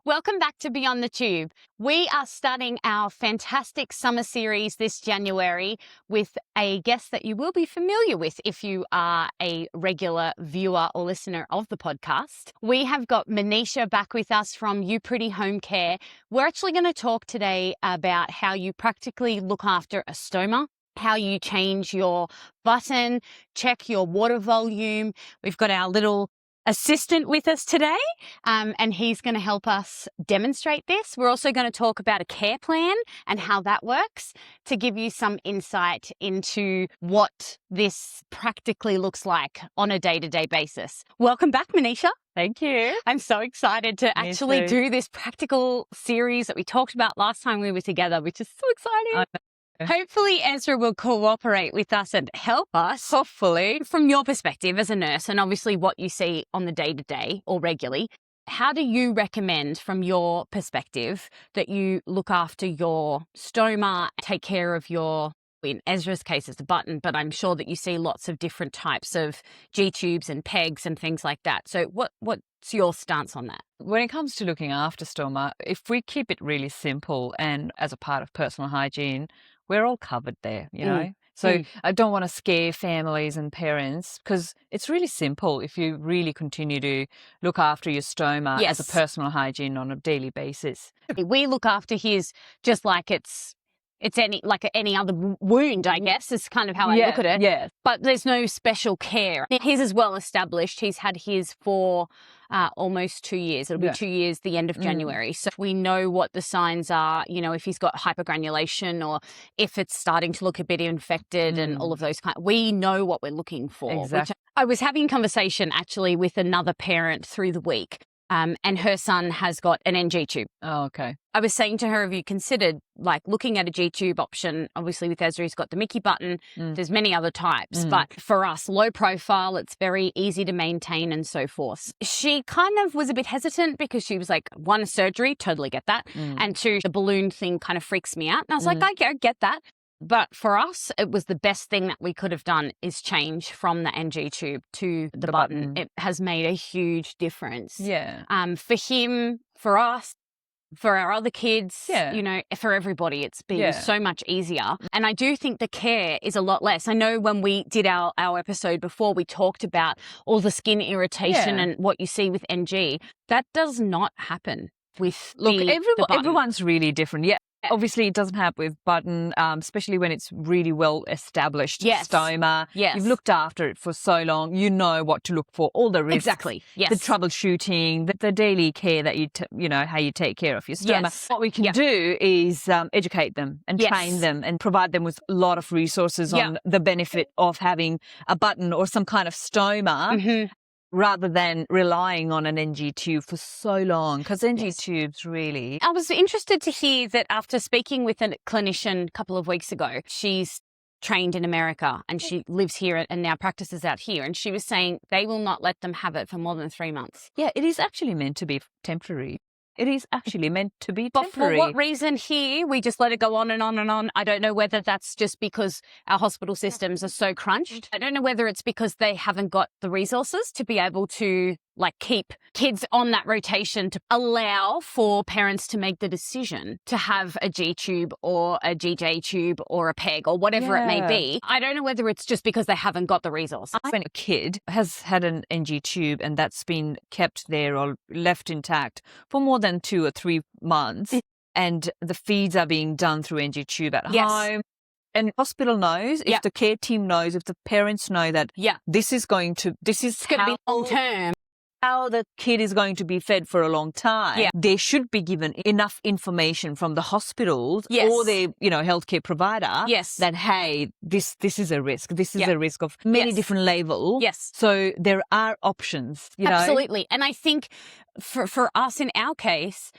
Welcome back to Beyond the Tube. We are starting our fantastic summer series this January with a guest that you will be familiar with if you are a regular viewer or listener of the podcast. We have got Manisha back with us from Uprety Home Care. We're actually going to talk today about how you practically look after a stoma, how you change your button, check your water volume. We've got our little assistant with us today, and he's going to help us demonstrate this. We're also going to talk about a care plan and how that works to give you some insight into what this practically looks like on a day-to-day basis. Welcome back, Manisha. Thank you. I'm so excited to actually do this practical series that we talked about last time we were together, which is so exciting. Hopefully Ezra will cooperate with us and help us, hopefully, from your perspective as a nurse and obviously what you see on the day-to-day or regularly. How do you recommend from your perspective that you look after your stoma, take care of your, in Ezra's case it's a button, but I'm sure that you see lots of different types of G-tubes and pegs and things like that. So what's your stance on that? When it comes to looking after stoma, if we keep it really simple and as a part of personal hygiene, we're all covered there, you know. So I don't want to scare families and parents because it's really simple if you really continue to look after your stoma as a personal hygiene on a daily basis. We look after his just like it's any other wound, I guess, is kind of how I look at it. Yeah. But there's no special care. His is well established. He's had his for almost 2 years. It'll be 2 years the end of January. So we know what the signs are, you know, if he's got hypergranulation or if it's starting to look a bit infected and all of those we know what we're looking for. Exactly. I was having a conversation actually with another parent through the week. And her son has got an NG tube. Oh, okay. I was saying to her, have you considered like looking at a G-tube option? Obviously with Ezra, he's got the Mickey button. There's many other types, but for us, low profile, it's very easy to maintain and so forth. She kind of was a bit hesitant because she was like, one, surgery, totally get that. And two, the balloon thing kind of freaks me out. And I was like, I get that. But for us, it was the best thing that we could have done is change from the NG tube to the button. It has made a huge difference. Yeah. For him, for us, for our other kids, you know, for everybody, it's been so much easier. And I do think the care is a lot less. I know when we did our episode before, we talked about all the skin irritation and what you see with NG. That does not happen with everyone's really different. Yeah. Obviously, it doesn't happen with button, especially when it's really well established stoma. You've looked after it for so long. You know what to look for, all the risks. Exactly. Yes. The troubleshooting, the daily care that you know, how you take care of your stoma. Yes. What we can do is educate them and train them and provide them with a lot of resources on the benefit of having a button or some kind of stoma. Rather than relying on an NG tube for so long, because NG tubes really... I was interested to hear that after speaking with a clinician a couple of weeks ago, she's trained in America and she lives here and now practices out here, and she was saying they will not let them have it for more than 3 months. Yeah, it is actually meant to be temporary. It is actually meant to be temporary. But for what reason here, we just let it go on and on and on. I don't know whether that's just because our hospital systems are so crunched. I don't know whether it's because they haven't got the resources to be able to like keep kids on that rotation to allow for parents to make the decision to have a G-tube or a GJ tube or a peg or whatever it may be. I don't know whether it's just because they haven't got the resources. When a kid has had an NG tube and that's been kept there or left intact for more than 2 or 3 months and the feeds are being done through NG tube at home, and hospital knows, if the care team knows, if the parents know that this is going to be long term, how the kid is going to be fed for a long time, they should be given enough information from the hospitals or their, you know, healthcare provider that, hey, this is a risk. This is a risk of many different levels. So there are options, you know. Absolutely. And I think for us in our case,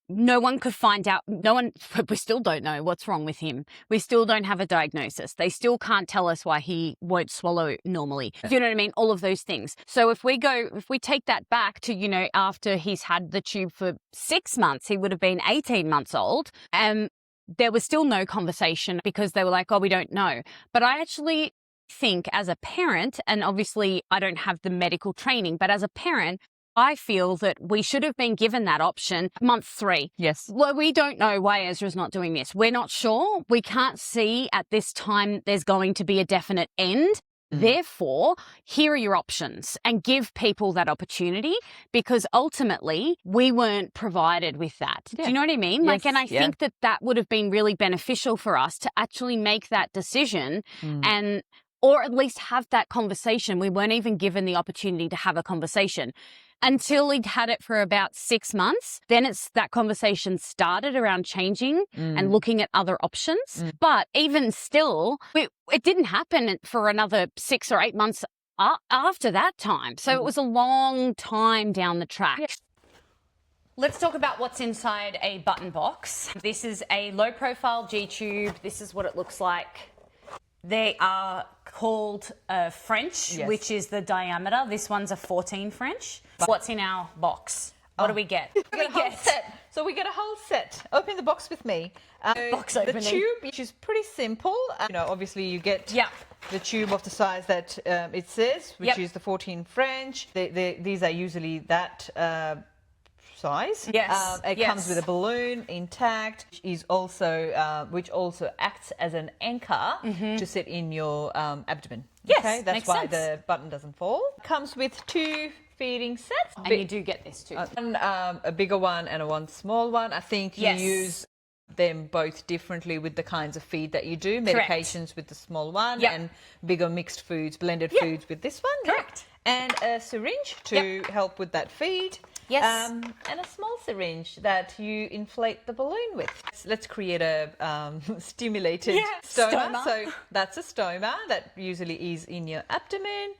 no one could find out. We still don't know what's wrong with him. We still don't have a diagnosis. They still can't tell us why he won't swallow normally. Do you know what I mean? All of those things. So if we take that back to, you know, after he's had the tube for 6 months, he would have been 18 months old. There was still no conversation because they were like, oh, we don't know. But I actually think as a parent, and obviously I don't have the medical training, but as a parent, I feel that we should have been given that option month 3. Yes. Well, we don't know why Ezra's not doing this. We're not sure. We can't see at this time there's going to be a definite end. Therefore, here are your options and give people that opportunity, because ultimately we weren't provided with that. Yeah. Do you know what I mean? Yes. And I think that would have been really beneficial for us to actually make that decision and or at least have that conversation. We weren't even given the opportunity to have a conversation until we'd had it for about 6 months. Then that conversation started around changing and looking at other options. But even still, it didn't happen for another 6 or 8 months after that time. So it was a long time down the track. Yeah. Let's talk about what's inside a button box. This is a low profile G-tube. This is what it looks like. They are called French, which is the diameter. This one's a 14 French. What's in our box? What do we get? So we get a whole set. Open the box with me. Box opening. The tube, which is pretty simple. Obviously you get the tube of the size that it says, which is the 14 French. These are usually that size. Yes. It comes with a balloon intact, which also acts as an anchor to sit in your abdomen. Yes, okay? That's makes why sense. the button doesn't fall. Comes with 2 feeding sets. And you do get this too. One, a bigger one and one small one. I think you use them both differently with the kinds of feed that you do. Medications with the small one and bigger mixed foods, blended foods with this one. Correct. And a syringe to help with that feed. Yes. And a small syringe that you inflate the balloon with. Let's create a stimulated stoma. So that's a stoma that usually is in your abdomen.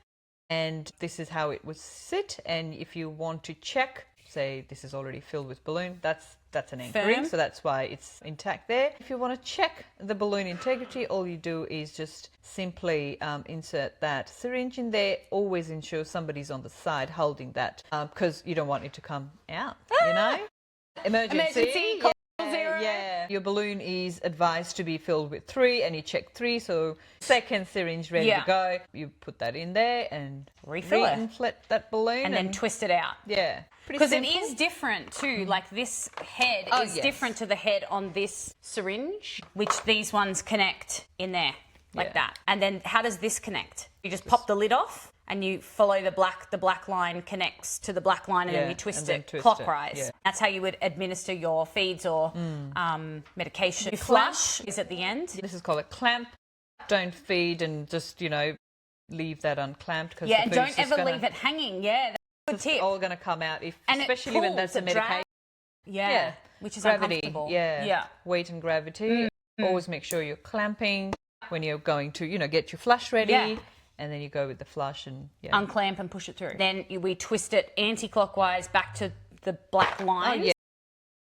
And this is how it would sit. And if you want to check, say this is already filled with balloon, that's an anchoring, so that's why it's intact there. If you want to check the balloon integrity, all you do is just simply insert that syringe in there. Always ensure somebody's on the side holding that, because you don't want it to come out, Emergency. Yeah. Your balloon is advised to be filled with 3 and you check 3, so second syringe ready to go. You put that in there and reinflate that balloon. And then twist it out. Yeah. Because it is different too, like this head is different to the head on this syringe, which these ones connect in there like that. And then how does this connect? You just pop the lid off and you follow the black line connects to the black line and then you twist it clockwise. That's how you would administer your feeds or medication. You flush is at the end. This is called a clamp. Don't feed and just, leave that unclamped. Cause and don't ever leave it hanging. Yeah, that's a good tip. All going to come out, especially when that's a medication. Yeah, which is gravity. Uncomfortable. Yeah, weight and gravity. Always make sure you're clamping when you're going to, get your flush ready. Yeah. And then you go with the flush and unclamp and push it through. Then we twist it anti-clockwise back to the black line,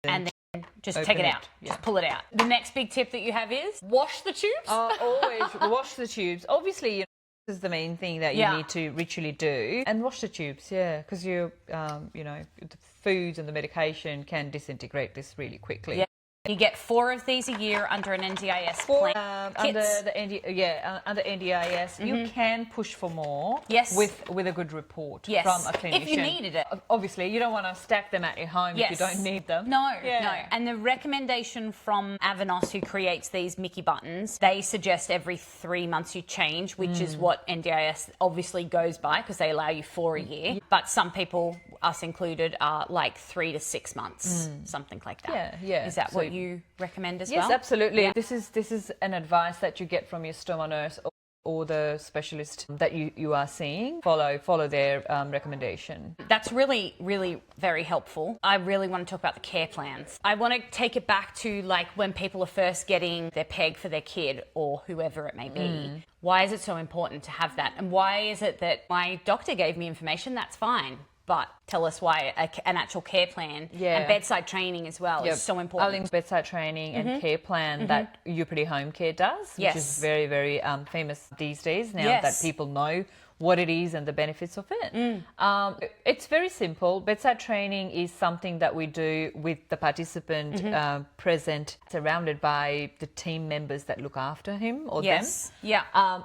and then just take it out. Just pull it out. The next big tip that you have is wash the tubes. Always wash the tubes. Obviously, this is the main thing that you need to ritually do, and wash the tubes. Yeah, because the foods and the medication can disintegrate this really quickly. Yeah. You get 4 of these a year under an NDIS plan. Under NDIS, you can push for more. Yes. With a good report from a clinician. If you needed it. Obviously, you don't want to stack them at your home if you don't need them. No. And the recommendation from Avanos, who creates these Mickey buttons, they suggest every 3 months you change, which is what NDIS obviously goes by because they allow you 4 a year. But some people, us included, are like 3 to 6 months, something like that. Yeah. Is that what you recommend as well? Yes, absolutely. Yeah. This is an advice that you get from your stoma nurse or the specialist that you are seeing. Follow their recommendation. That's really, really very helpful. I really want to talk about the care plans. I want to take it back to like when people are first getting their PEG for their kid or whoever it may be. Why is it so important to have that? And why is it that my doctor gave me information? That's fine. But tell us why an actual care plan and bedside training as well is so important. I think bedside training and care plan that Uprety Home Care does, which is very, very famous these days now that people know what it is and the benefits of it. It's very simple. Bedside training is something that we do with the participant present, surrounded by the team members that look after him or them.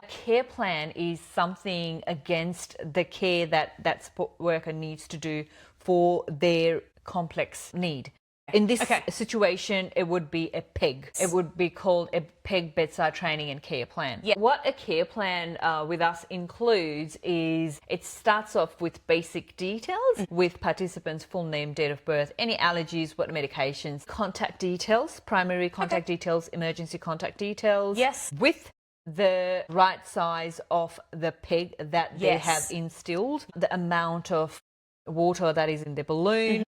Care plan is something against the care that support worker needs to do for their complex need. In this situation, it would be a PEG. It would be called a PEG bedside training and care plan. Yeah. What a care plan with us includes is it starts off with basic details with participants' full name, date of birth, any allergies, what medications, contact details, primary contact details, emergency contact details. Yes. With the right size of the PEG that they have instilled, the amount of water that is in the balloon,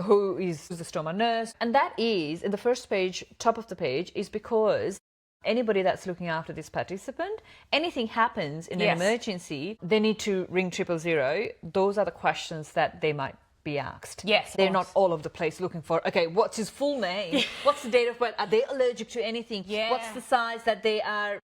who is the stoma nurse. And that is, in the first page, top of the page, is because anybody that's looking after this participant, anything happens in an emergency, they need to ring 000. Those are the questions that they might be asked. Yes. They're not all over the place looking for, okay, what's his full name? What's the date of birth? Are they allergic to anything? Yeah. What's the size that they have?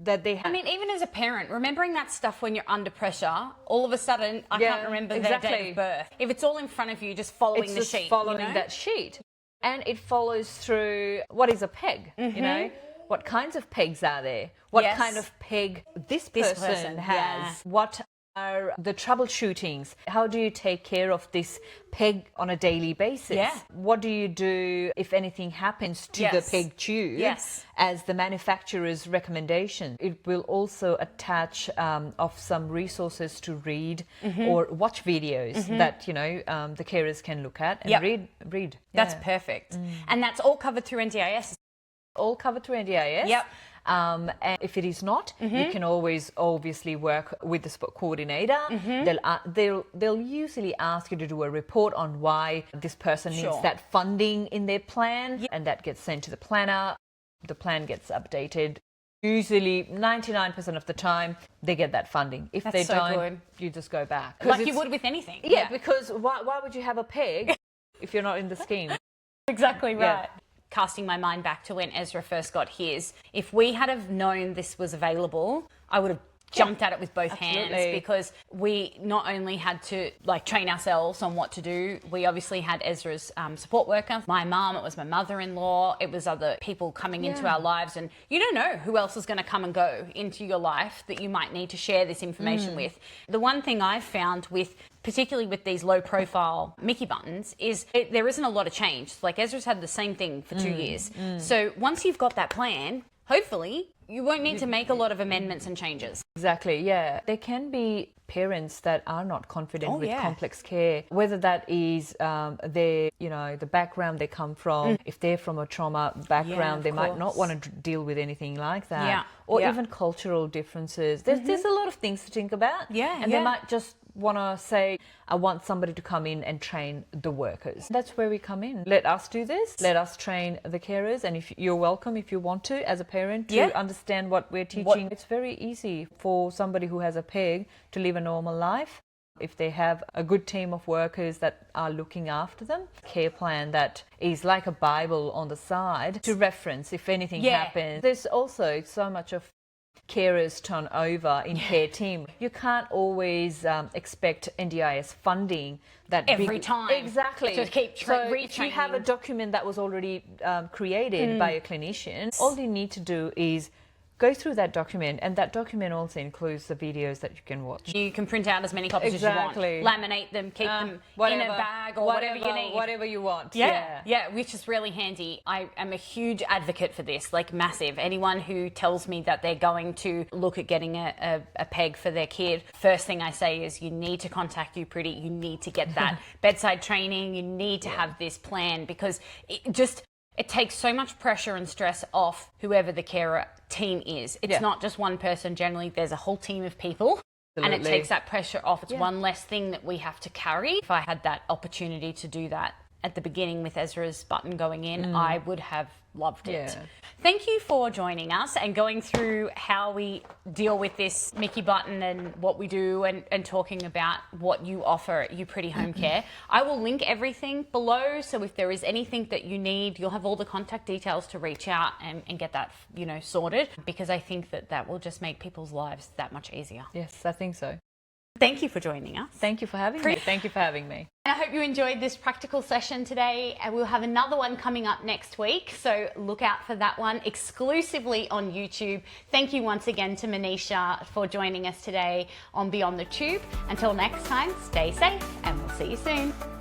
I mean, even as a parent, remembering that stuff when you're under pressure, all of a sudden, I can't remember their date of birth. If it's all in front of you, just following the sheet. Following that sheet. And it follows through what is a PEG, you know? What kinds of PEGs are there? What kind of PEG this person has? What are the troubleshootings? How do you take care of this PEG on a daily basis? Yeah. What do you do if anything happens to the PEG tube as the manufacturer's recommendation? It will also attach of some resources to read or watch videos that, you know, the carers can look at and read. That's perfect. And that's all covered through NDIS. All covered through NDIS. Yep. And if it is not, you can always obviously work with the support coordinator. They'll usually ask you to do a report on why this person needs that funding in their plan, and that gets sent to the planner. The plan gets updated. Usually 99% of the time they get that funding. If they don't, you just go back. Like you would with anything. Yeah, because why would you have a PEG if you're not in the scheme? Exactly right. Casting my mind back to when Ezra first got his, if we had have known this was available, I would have jumped at it with both hands, because we not only had to like train ourselves on what to do, we obviously had Ezra's support worker, my mum, it was my mother-in-law, it was other people coming into our lives, and you don't know who else is going to come and go into your life that you might need to share this information with. The one thing I've found with particularly with these low profile Mickey buttons is there isn't a lot of change. Like Ezra's had the same thing for 2 years. So once you've got that plan, hopefully you won't need to make a lot of amendments and changes. Exactly, yeah. There can be parents that are not confident with complex care, whether that is their, you know, the background they come from. If they're from a trauma background, they might not want to deal with anything like that. Or even cultural differences. There's a lot of things to think about. And they might just want to say, I want somebody to come in and train the workers. That's where we come in. Let us do this. Let us train the carers. And if you're welcome, if you want to, as a parent, to understand what we're teaching. It's very easy for somebody who has a PEG to live a normal life. If they have a good team of workers that are looking after them, care plan that is like a Bible on the side to reference if anything happens. There's also so much of carers turnover in care team. You can't always expect NDIS funding that every time. Exactly. To keep retraining. If you have a document that was already created by a clinician, all you need to do is go through that document, and that document also includes the videos that you can watch. You can print out as many copies as you want. Laminate them, keep them in a bag or whatever you need. Whatever you want. Yeah, which is really handy. I am a huge advocate for this, like massive. Anyone who tells me that they're going to look at getting a PEG for their kid, first thing I say is you need to contact Uprety. You need to get that bedside training. You need to have this plan, because it takes so much pressure and stress off whoever the carer team is. It's not just one person. Generally, there's a whole team of people. And it takes that pressure off. It's one less thing that we have to carry. If I had that opportunity to do that at the beginning with Ezra's button going in, I would have loved it. Thank you for joining us and going through how we deal with this Mickey button and what we do, and talking about what you offer at Uprety Home Care. I will link everything below, so if there is anything that you need, you'll have all the contact details to reach out and get that, you know, sorted, because I think that will just make people's lives that much easier. Yes, I think so. Thank you for joining us. Thank you for having me. Thank you for having me. I hope you enjoyed this practical session today, and we'll have another one coming up next week, so look out for that one exclusively on YouTube. Thank you once again to Manisha for joining us today on Beyond the Tube. Until next time, stay safe and we'll see you soon.